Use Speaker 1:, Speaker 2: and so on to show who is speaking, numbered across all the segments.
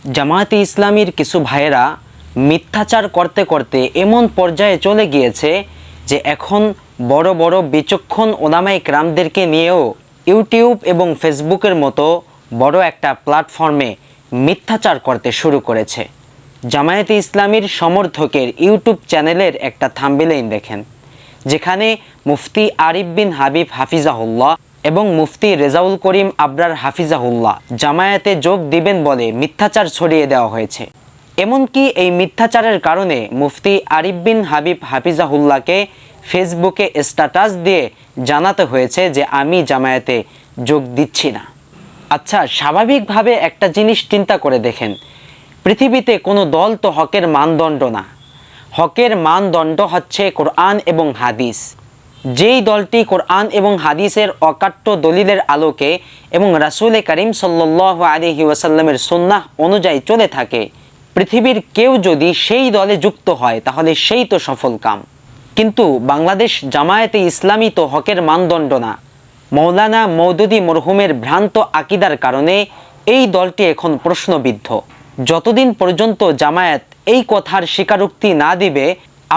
Speaker 1: জামায়াতে ইসলামীর কিছু ভাইয়েরা মিথ্যাচার করতে করতে এমন পর্যায়ে চলে গিয়েছে যে এখন বড় বড় বিচক্ষণ ওলামায়ে কেরামদেরকে নিয়েও ইউটিউব এবং ফেসবুকের মতো বড় একটা প্ল্যাটফর্মে মিথ্যাচার করতে শুরু করেছে। জামায়াতে ইসলামীর সমর্থকের ইউটিউব চ্যানেলের একটা থাম্বনেইল দেখেন, যেখানে মুফতি আরিফ বিন হাবিব হাফিজাহুল্লাহ এবং মুফতি রেজাউল করিম আবরার হাফিজাহুল্লাহ জামায়াতে যোগ দিবেন বলে মিথ্যাচার ছড়িয়ে দেওয়া হয়েছে। এমনকি এই মিথ্যাচারের কারণে মুফতি আরিফ বিন হাবিব হাফিজাহুল্লাহকে ফেসবুকে স্ট্যাটাস দিয়ে জানাতে হয়েছে যে আমি জামায়াতে যোগ দিচ্ছি না। আচ্ছা, স্বাভাবিকভাবে একটা জিনিস চিন্তা করে দেখেন, পৃথিবীতে কোনো দল তো হকের মানদণ্ড না। হকের মানদণ্ড হচ্ছে কোরআন এবং হাদিস। যেই দলটি কোরআন এবং হাদিসের অকাট্য দলিলের আলোকে এবং রাসূল করিম সাল্লাল্লাহু আলাইহি ওয়াসাল্লামের সুন্নাহ অনুযায়ী চলে থাকে, পৃথিবীর কেউ যদি সেই দলে যুক্ত হয় তাহলে সেই তো সফল কাম। কিন্তু বাংলাদেশ জামায়াতে ইসলামী তো হকের মানদণ্ড না। মৌলানা মওদুদী মরহুমের ভ্রান্ত আকিদার কারণে এই দলটি এখন প্রশ্নবিদ্ধ। যতদিন পর্যন্ত জামায়াত এই কথার স্বীকারোক্তি না দিবে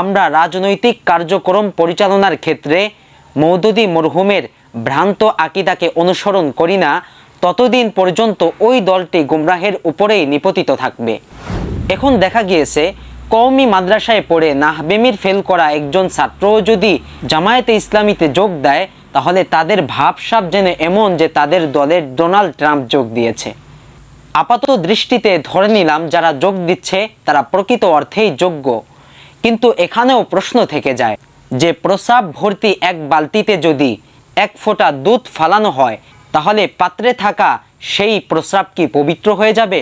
Speaker 1: আমরা রাজনৈতিক কার্যক্রম পরিচালনার ক্ষেত্রে মওদুদী মরহুমের ভ্রান্ত আকিদাকে অনুসরণ করি না, ততদিন পর্যন্ত ওই দলটি গুমরাহের উপরেই নিপতিত থাকবে। এখন দেখা গিয়েছে কওমি মাদ্রাসায় পড়ে নাহবেমির ফেল করা একজন ছাত্রও যদি জামায়াতে ইসলামীতে যোগ দেয় তাহলে তাদের ভাবসাব যেন এমন যে তাদের দলের ডোনাল্ড ট্রাম্প যোগ দিয়েছে। আপাত দৃষ্টিতে ধরে নিলাম যারা যোগ দিচ্ছে তারা প্রকৃত অর্থেই যোগ্য, কিন্তু এখানেও প্রশ্ন থেকে যায় যে প্রস্রাব ভর্তি এক বালতিতে যদি এক ফোঁটা দুধ ফালানো হয় তাহলে পাত্রে থাকা সেই প্রস্রাব কি পবিত্র হয়ে যাবে?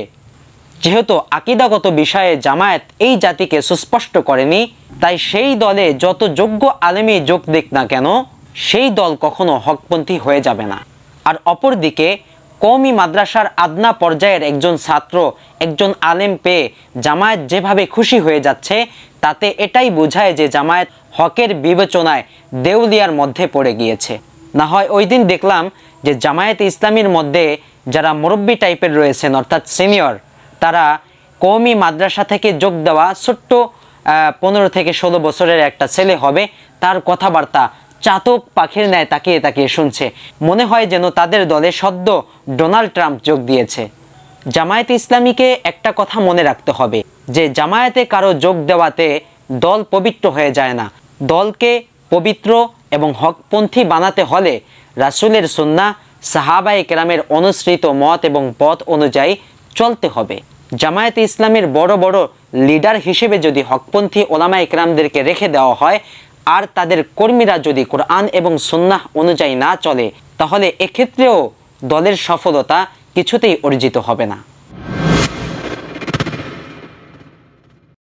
Speaker 1: যেহেতু আকীদাগত বিষয়ে জামায়াত এই জাতিকে সুস্পষ্ট করেনি, তাই সেই দলে যত যোগ্য আলেমই যোগ দিক না কেন সেই দল কখনো হকপন্থী হয়ে যাবে না। আর অপরদিকে কওমি মাদ্রাসার আদনা পর্যায়ের একজন ছাত্র একজন আলেম পেয়ে জামায়াত যেভাবে খুশি হয়ে যাচ্ছে তাতে এটাই বোঝায় যে জামায়াত হকের বিবেচনায় দেউলিয়ার মধ্যে পড়ে গিয়েছে। না হয় ওই দিন দেখলাম যে জামায়াতে ইসলামীর মধ্যে যারা মুরব্বী টাইপের রয়েছেন অর্থাৎ সিনিয়র, তারা কওমি মাদ্রাসা থেকে যোগ দেওয়া ছোট্ট 15 থেকে 16 বছরের একটা ছেলে হবে, তার কথাবার্তা চাতক পাখির ন্যায় তাকিয়ে তাকিয়ে শুনছে। মনে হয় যেন তাদের দলে সদ্য ডোনাল্ড ট্রাম্প যোগ দিয়েছে। জামায়াতে ইসলামীকে একটা কথা মনে রাখতে হবে যে জামায়াতে কারো যোগ দেওয়াতে দল পবিত্র হয়ে যায় না। দলকে পবিত্র এবং হকপন্থী বানাতে হলে রাসূলের সুন্নাহ, সাহাবায়ে কেরামের অনুসৃত মত এবং পথ অনুযায়ী চলতে হবে। জামায়াতে ইসলামের বড় বড় লিডার হিসেবে যদি হকপন্থী ওলামায়ে কেরামদেরকে রেখে দেওয়া হয় আর তাদের কর্মীরা যদি কোরআন এবং সুন্নাহ অনুযায়ী না চলে তাহলে এক্ষেত্রেও দলের সফলতা কিছুতেই অর্জিত হবে না।